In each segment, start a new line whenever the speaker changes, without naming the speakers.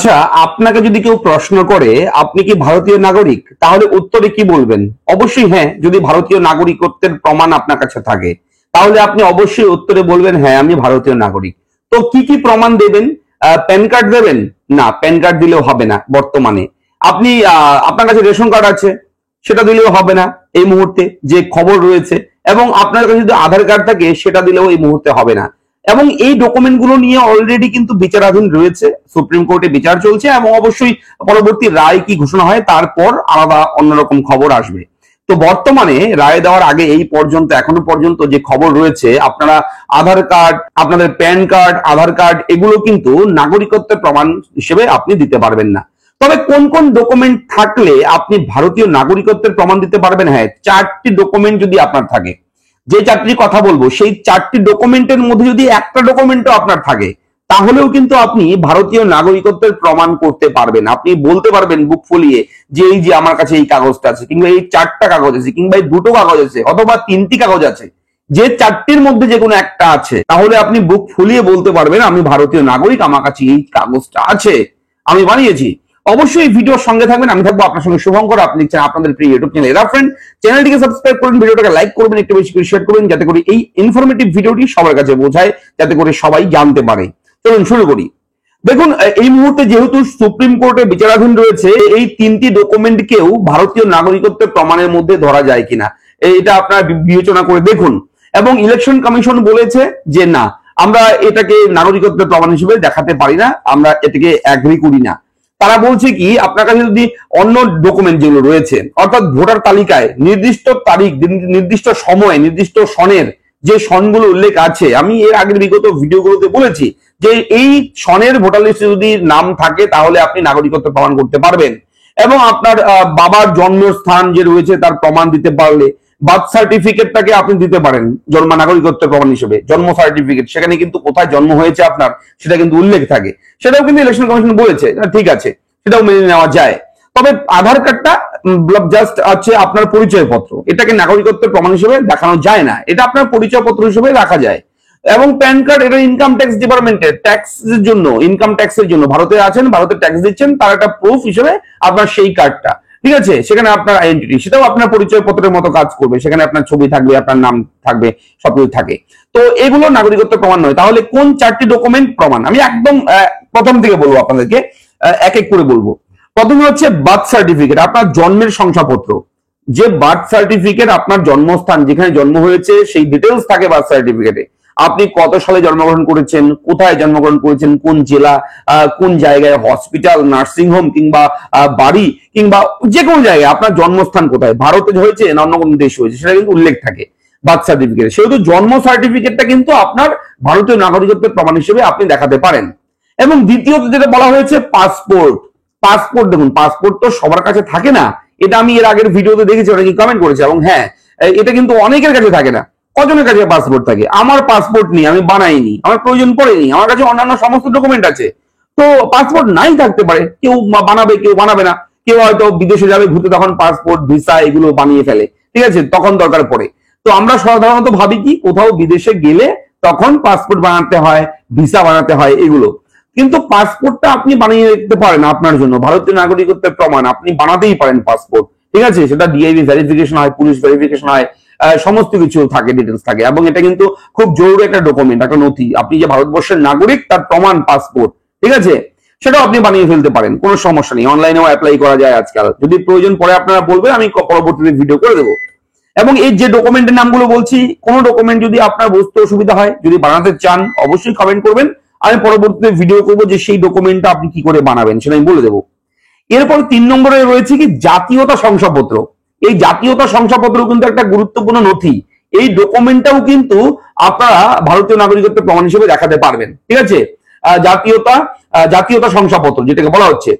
আচ্ছা, আপনাকে যদি কেউ প্রশ্ন করে আপনি কি ভারতীয় নাগরিক, তাহলে উত্তরে কি বলবেন? অবশ্যই হ্যাঁ। যদি ভারতীয় নাগরিকত্বের প্রমাণ আপনার কাছে থাকে তাহলে আপনি অবশ্যই উত্তরে বলবেন হ্যাঁ আমি ভারতীয় নাগরিক। তো কি কি প্রমাণ দেবেন? প্যান কার্ড দেবেন? না, প্যান কার্ড দিলেও হবে না বর্তমানে। আপনি আপনার কাছে রেশন কার্ড আছে, সেটা দিলেও হবে না এই মুহূর্তে যে খবর রয়েছে। এবং আপনার কাছে যদি আধার কার্ড থাকে সেটা দিলেও এই মুহূর্তে হবে না। এবং এই ডকুমেন্ট গুলো নিয়ে অলরেডি কিন্তু বিচারাধীন রয়েছে, সুপ্রিম কোর্টে বিচার চলছে এবং অবশ্যই পরবর্তী রায় কি ঘোষণা হয় তারপর আলাদা অন্যরকম খবর আসবে। তো বর্তমানে রায় দেওয়ার আগে এই পর্যন্ত এখনো পর্যন্ত যে খবর রয়েছে, আপনারা আধার কার্ড, আপনাদের প্যান কার্ড, আধার কার্ড এগুলো কিন্তু নাগরিকত্বের প্রমাণ হিসেবে আপনি দিতে পারবেন না। তবে কোন কোন ডকুমেন্ট থাকলে আপনি ভারতীয় নাগরিকত্বের প্রমাণ দিতে পারবেন? হ্যাঁ, 4টি ডকুমেন্ট যদি আপনার থাকে, যে 4টি কথা বলবো সেই 4টি ডকুমেন্টের মধ্যে যদি একটা ডকুমেন্টও আপনার থাকে তাহলেও কিন্তু আপনি ভারতীয় নাগরিকত্বের প্রমাণ করতে পারবেন। আপনি বলতে পারবেন বুক ফুলিয়ে যে এই যে আমার কাছে এই কাগজটা আছে, কিংবা এই 4টা কাগজ আছে, কিংবা এই 2টো কাগজ আছে, অথবা 3টি কাগজ আছে। যে 4টির মধ্যে যে কোনো একটা আছে তাহলে আপনি বুক ফুলিয়ে বলতে পারবেন আমি ভারতীয় নাগরিক, আমার কাছে এই কাগজটা আছে, আমি বানিয়েছি। অবশ্যই এই ভিডিওর সঙ্গে থাকবেন, আমি থাকবো আপনার সঙ্গে শুভঙ্কর। আপনি দেখছেন আপনাদের প্রিয় ইউটিউব চ্যানেল এরা ফ্রেন্ড। চ্যানেলটিকে সাবস্ক্রাইব করুন, ভিডিওটাকে লাইক করবেন, একটু বেশি করে শেয়ার করবেন, যাতে করে এই ইনফরমেটিভ ভিডিওটি সবার কাছে পৌঁছায়, যাতে করে সবাই জানতে পারে। চলুন শুরু করি। দেখুন, এই মুহূর্তে যেহেতু সুপ্রিম কোর্টে বিচারাধীন রয়েছে, এই 3টি ডকুমেন্টকেও ভারতীয় নাগরিকত্বের প্রমাণের মধ্যে ধরা যায় কিনা এটা আপনারা বিবেচনা করে দেখুন। এবং ইলেকশন কমিশন বলেছে যে না, আমরা এটাকে নাগরিকত্বের প্রমাণ হিসেবে দেখাতে পারি না, আমরা এটাকে অ্যাগ্রি করি না। তারা বলছে কি, আপনার কাছে যদি অন্য ডকুমেন্ট যেগুলো রয়েছে, অর্থাৎ ভোটার তালিকায় নির্দিষ্ট তারিখ, নির্দিষ্ট সময়, নির্দিষ্ট সনের যে সনগুলো উল্লেখ আছে, আমি এর আগের বিগত ভিডিওগুলোতে বলেছি যে এই সনের ভোটার লিস্টে যদি নাম থাকে তাহলে আপনি নাগরিকত্ব প্রমাণ করতে পারবেন। এবং আপনার বাবার জন্মস্থান যে রয়েছে তার প্রমাণ দিতে পারলে বার্থ সার্টিফিকেটটাকে আপনি দিতে পারেন জন্ম নাগরিকত্বের প্রমাণ হিসেবে। জন্ম সার্টিফিকেট, সেখানে কিন্তু কোথায় জন্ম হয়েছে আপনার সেটা কিন্তু উল্লেখ থাকে, সেটাও কিন্তু ইলেকশন কমিশন বলেছে ঠিক আছে, সেটাও মেনে নেওয়া যায়। তবে আধার কার্ডটা জাস্ট আছে আপনার পরিচয়পত্র, এটাকে নাগরিকত্বের প্রমাণ হিসেবে দেখানো যায় না, এটা আপনার পরিচয়পত্র হিসেবে রাখা যায়। এবং প্যান কার্ড, এটা ইনকাম ট্যাক্স ডিপার্টমেন্টের ট্যাক্সের জন্য, ইনকাম ট্যাক্সের জন্য ভারতে আছেন, ভারতে ট্যাক্স দিচ্ছেন, তার একটা প্রুফ হিসেবে আপনার সেই কার্ডটা, ঠিক আছে, সেখানে আপনার আইডেন্টিটি, সেটাও আপনার পরিচয়পত্রের মতো কাজ করবে, সেখানে আপনার ছবি থাকবে, আপনার নাম থাকবে, সবকিছু থাকে। তো এগুলো নাগরিকত্ব প্রমাণ নয়। তাহলে কোন 4টি ডকুমেন্ট প্রমাণ? আমি একদম প্রথম থেকে বলবো আপনাদেরকে, এক এক করে বলবো। প্রথমে হচ্ছে বার্থ সার্টিফিকেট, আপনার জন্মের শংসাপত্র। যে বার্থ সার্টিফিকেট, আপনার জন্মস্থান যেখানে জন্ম হয়েছে সেই ডিটেলস থাকে বার্থ সার্টিফিকেটে। আপনি কত সালে জন্মগ্রহণ করেছেন, কোথায় জন্মগ্রহণ করেছেন, কোন জেলা, কোন জায়গায়, হসপিটাল, নার্সিং হোম, কিংবা বাড়ি, কিংবা যে কোনো জায়গায় আপনার জন্মস্থান কোথায়, ভারতে হয়েছে না অন্য কোনো দেশ হয়েছে, সেটা কিন্তু উল্লেখ থাকে বার্থ সার্টিফিকেটে। সেহেতু জন্ম সার্টিফিকেটটা কিন্তু আপনার ভারতীয় নাগরিকত্বের প্রমাণ হিসেবে আপনি দেখাতে পারেন। এবং দ্বিতীয়ত যেটা বলা হয়েছে পাসপোর্ট। পাসপোর্ট, দেখুন পাসপোর্ট তো সবার কাছে থাকে না, এটা আমি এর আগের ভিডিওতে দেখেছি, অনেকে কমেন্ট করেছে। এবং হ্যাঁ, এটা কিন্তু অনেকের কাছে থাকে না। কজনের কাছে পাসপোর্ট থাকে? আমার পাসপোর্ট নেই, আমি বানাইনি, আমার প্রয়োজন পড়েনি, আমার কাছে অন্যান্য সমস্ত ডকুমেন্ট আছে। তো পাসপোর্ট নাই থাকতে পারে, কেউ বানাবে, কেউ বানাবে না, কেউ হয়তো বিদেশে যাবে ঘুরতে, তখন পাসপোর্ট, ভিসা এগুলো বানিয়ে ফেলে, ঠিক আছে, তখন দরকার পড়ে। তো আমরা সাধারণত ভাবি কি, কোথাও বিদেশে গেলে তখন পাসপোর্ট বানাতে হয়, ভিসা বানাতে হয় এগুলো। কিন্তু পাসপোর্টটা আপনি বানিয়ে দিতে পারেন আপনার জন্য, ভারতীয় নাগরিকত্বের প্রমাণ আপনি বানাতেই পারেন পাসপোর্ট, ঠিক আছে, সেটা ডিআইবি ভেরিফিকেশন হয়, পুলিশ ভেরিফিকেশন হয়, সমস্ত কিছু থাকে, ডিটেলস থাকে। এবং এটা কিন্তু খুব জরুরি একটা ডকুমেন্ট, একটা নথি, আপনি যে ভারতবর্ষের নাগরিক তার প্রমাণ পাসপোর্ট, ঠিক আছে, সেটাও আপনি বানিয়ে ফেলতে পারেন, কোনো সমস্যা নেই, অনলাইনেও অ্যাপ্লাই করা যায় আজকাল। যদি প্রয়োজন পড়ে আপনারা বলবেন, আমি পরবর্তীতে ভিডিও করে দেবো। এবং এই যে ডকুমেন্টের নামগুলো বলছি, কোনো ডকুমেন্ট যদি আপনার বুঝতে অসুবিধা হয়, যদি বানাতে চান, অবশ্যই কমেন্ট করবেন, আমি পরবর্তীতে ভিডিও করবো যে সেই ডকুমেন্টটা আপনি কি করে বানাবেন সেটা আমি বলে দেবো। এরপর 3 নম্বরে রয়েছে কি জাতীয়তা শংসাপত্র। এই জাতীয়তা শংসাপত্র কিন্তু একটা গুরুত্বপূর্ণ নথি, এই ডকুমেন্টটাও কিন্তু আপনারা ভারতীয় নাগরিকত্বের প্রমাণ হিসেবে দেখাতে পারবেন, ঠিক আছে। জাতীয়তা শংসাপত্র যেটাকে বলা হচ্ছে,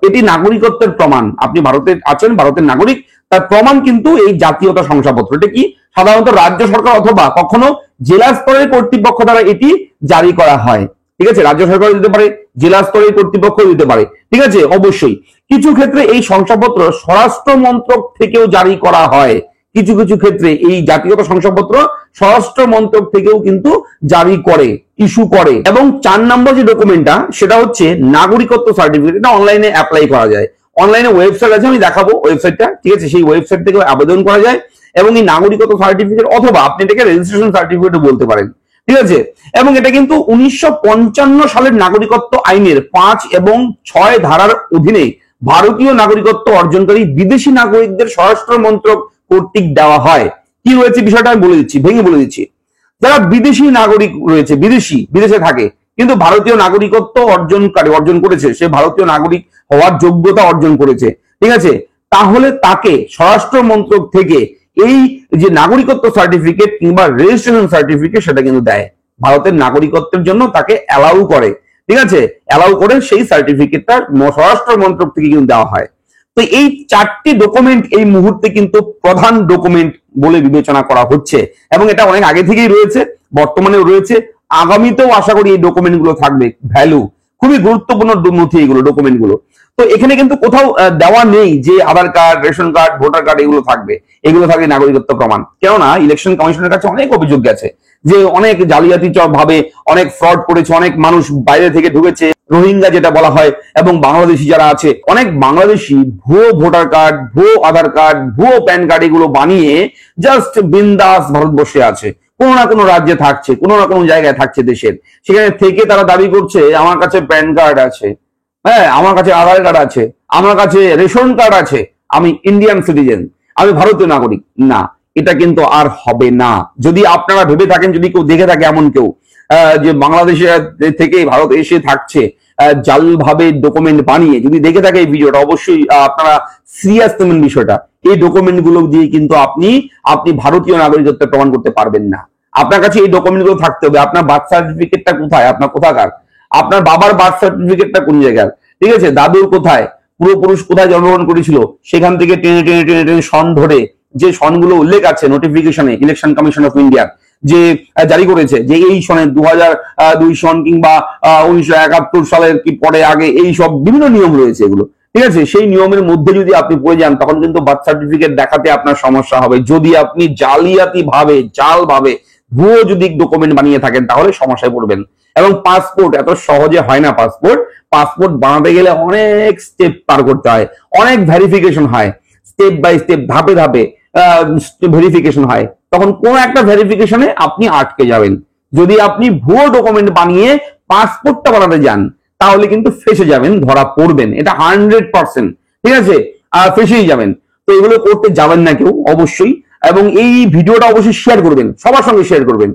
এটি নাগরিকত্বের প্রমাণ, আপনি ভারতে আছেন, ভারতের নাগরিক, তার প্রমাণ কিন্তু এই জাতীয়তা শংসাপত্র। এটা কি সাধারণত রাজ্য সরকার অথবা কখনো জেলা স্তরের কর্তৃপক্ষ দ্বারা এটি জারি করা হয়, ঠিক আছে, রাজ্য সরকার দিতে পারে, জেলা স্তরের কর্তৃপক্ষ দিতে পারে, ঠিক আছে। অবশ্যই কিছু ক্ষেত্রে এই শংসাপত্র স্বরাষ্ট্র মন্ত্রক থেকেও জারি করা হয়, কিছু কিছু ক্ষেত্রে এই জাতিগত শংসাপত্র স্বরাষ্ট্র মন্ত্রক থেকেও কিন্তু জারি করে, ইস্যু করে। এবং 4 নম্বর যে ডকুমেন্টটা সেটা হচ্ছে নাগরিকত্ব সার্টিফিকেট। এটা অনলাইনে অ্যাপ্লাই করা যায়, অনলাইনে ওয়েবসাইট আছে, আমি দেখাবো ওয়েবসাইটটা, ঠিক আছে? সেই ওয়েবসাইট থেকে আবেদন করা যায় এবং এই নাগরিকত্ব সার্টিফিকেট অথবা আপনি এটাকে রেজিস্ট্রেশন সার্টিফিকেটও বলতে পারেন, ঠিক আছে? এবং এটা কিন্তু 1955 সালের নাগরিকত্ব আইনের 5 এবং 6 ধারার অধীনে ভারতীয় নাগরিকত্ব অর্জনকারী বিদেশি নাগরিকদের স্বরাষ্ট্র মন্ত্রক কর্তৃক দেওয়া হয়। কি রয়েছে বিষয়টা আমি বলে দিচ্ছি, ভেঙে বলে দিচ্ছি। যারা বিদেশি নাগরিক রয়েছে, বিদেশে থাকে কিন্তু ভারতীয় নাগরিকত্ব অর্জন করেছে, সে ভারতীয় নাগরিক হওয়ার যোগ্যতা অর্জন করেছে, ঠিক আছে? তাহলে তাকে স্বরাষ্ট্র মন্ত্রক থেকে এই যে নাগরিকত্ব সার্টিফিকেট কিংবা রেজিস্ট্রেশন সার্টিফিকেট সেটা কিন্তু দেয়, ভারতের নাগরিকত্বের জন্য তাকে অ্যালাউ করে, ঠিক আছে? অ্যালাউ করে সেই সার্টিফিকেটটা স্বরাষ্ট্র মন্ত্রক থেকে কিন্তু দেওয়া হয়। তো এই 4টি ডকুমেন্ট এই মুহূর্তে কিন্তু প্রধান ডকুমেন্ট বলে বিবেচনা করা হচ্ছে এবং এটা অনেক আগে থেকেই রয়েছে, বর্তমানেও রয়েছে, আগামীতেও আশা করি এই ডকুমেন্ট গুলো থাকবে। ভ্যালু, খুবই গুরুত্বপূর্ণ নথি এগুলো, ডকুমেন্ট গুলো। তো এখানে কিন্তু কোথাও দেওয়া নেই যে Aadhaar card, ration card, voter card এগুলো থাকবে, এগুলো থাকবে নাগরিকত্ব প্রমাণ। কেননা ইলেকশন কমিশনের কাছে অনেক অভিযোগ গেছে যে অনেক জালিয়াতি ভাবে অনেক ফ্রড করেছে, অনেক মানুষ বাইরে থেকে ঢুকেছে, রোহিঙ্গা যেটা বলা হয়, এবং বাংলাদেশি যারা আছে, অনেক বাংলাদেশি ভুয়ো ভোটার কার্ড, ভুয়ো আধার কার্ড, ভুয়ো প্যান কার্ড এগুলো বানিয়ে জাস্ট বিন্দাস ভারতবর্ষে আছে, কোনো না কোনো রাজ্যে থাকছে, কোনো না কোনো জায়গায় থাকছে দেশের, সেখানে থেকে তারা দাবি করছে আমার কাছে প্যান কার্ড আছে, হ্যাঁ আমার কাছে আধার কার্ড আছে, আমার কাছে রেশন কার্ড আছে, আমি ইন্ডিয়ান সিটিজেন, আমি ভারতীয় নাগরিক। না, এটা কিন্তু আর হবে না। যদি আপনারা ভেবে থাকেন, যদি কেউ দেখে থাকে এমন কেউ যে বাংলাদেশে থেকে ভারত এসে থাকছে জাল ভাবে ডকুমেন্ট বানিয়ে, যদি দেখে থাকে এই ভিডিওটা, অবশ্যই আপনারা সিরিয়াস নেবেন বিষয়টা। এই ডকুমেন্ট গুলো দিয়ে কিন্তু আপনি ভারতীয় নাগরিকত্ব প্রমাণ করতে পারবেন না। আপনার কাছে এই ডকুমেন্ট গুলো থাকতে হবে। আপনার বার্থ সার্টিফিকেটটা কোথায়, আপনার কোথাকার, আপনার বাবার বার্থ সার্টিফিকেটটা কোন জায়গায়, ঠিক আছে? দাদুর কোথায়, পূর্বপুরুষ কোথায় জন্মগ্রহণ করেছিল, সেখান থেকে টেনে টেনে টেনে টেনে সন ধরে যে সনগুলো উল্লেখ আছে নোটিফিকেশনে, ইলেকশন কমিশন অফ ইন্ডিয়া যে জারি করেছে যে এই সনের 2002 সন কিংবা 1971 সালের কি পরে আগে, এই সব বিভিন্ন নিয়ম রয়েছে এগুলো, ঠিক আছে? সেই নিয়মের মধ্যে যদি আপনি পড়ে যান তখন কিন্তু বার্থ সার্টিফিকেট দেখাতে আপনার সমস্যা হবে। যদি আপনি জালিয়াতি ভাবে, জাল ভাবে, ভুয়ো যদি ডকুমেন্ট বানিয়ে থাকেন তাহলে সমস্যায় পড়বেন। এবং পাসপোর্ট এত সহজে হয় না। পাসপোর্ট বানাতে গেলে অনেক স্টেপ পার করতে হয়, অনেক ভেরিফিকেশন হয়, স্টেপ বাই স্টেপ, ধাপে ধাপে ভেরিফিকেশন হয়। তখন কোন একটা ভেরিফিকেশনে আপনি আটকে যাবেন। যদি আপনি ভুয়ো ডকুমেন্ট বানিয়ে পাসপোর্টটা বানাতে যান তাহলে কিন্তু ফেসে যাবেন, ধরা পড়বেন, এটা 100%, ঠিক আছে? ফেসেই যাবেন। তো এগুলো করতে যাবেন না কেউ অবশ্যই। এবং এই ভিডিওটা অবশ্যই শেয়ার করবেন, সবার সঙ্গে শেয়ার করবেন,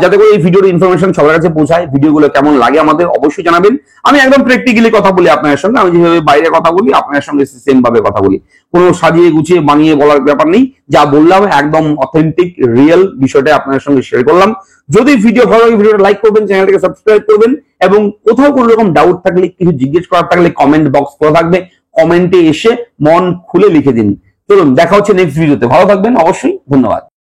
যাতে করে এই ভিডিওর ইনফরমেশন সবার কাছে পৌঁছায়। ভিডিওগুলো কেমন লাগে আমাদের অবশ্যই জানাবেন। আমি একদম প্র্যাকটিক্যালি কথা বলি আপনার সঙ্গে, আমি যেভাবে বাইরে কথা বলি আপনার সঙ্গে সেম ভাবে কথা বলি, কোনো সাজিয়ে গুছিয়ে বানিয়ে বলার ব্যাপার নেই। যা বললাম একদম অথেন্টিক, রিয়েল বিষয়টা আপনার সঙ্গে শেয়ার করলাম। যদি ভিডিও ভালো লাগে ভিডিওটা লাইক করবেন, চ্যানেলটাকে সাবস্ক্রাইব করবেন, এবং কোথাও কোনো রকম ডাউট থাকলে, কিছু জিজ্ঞেস করার থাকলে কমেন্ট বক্স খোলা থাকবে, কমেন্টে এসে মন খুলে লিখে দিন। চলুন দেখা হচ্ছে নেক্সট ভিডিওতে। ভালো থাকবেন অবশ্যই, ধন্যবাদ।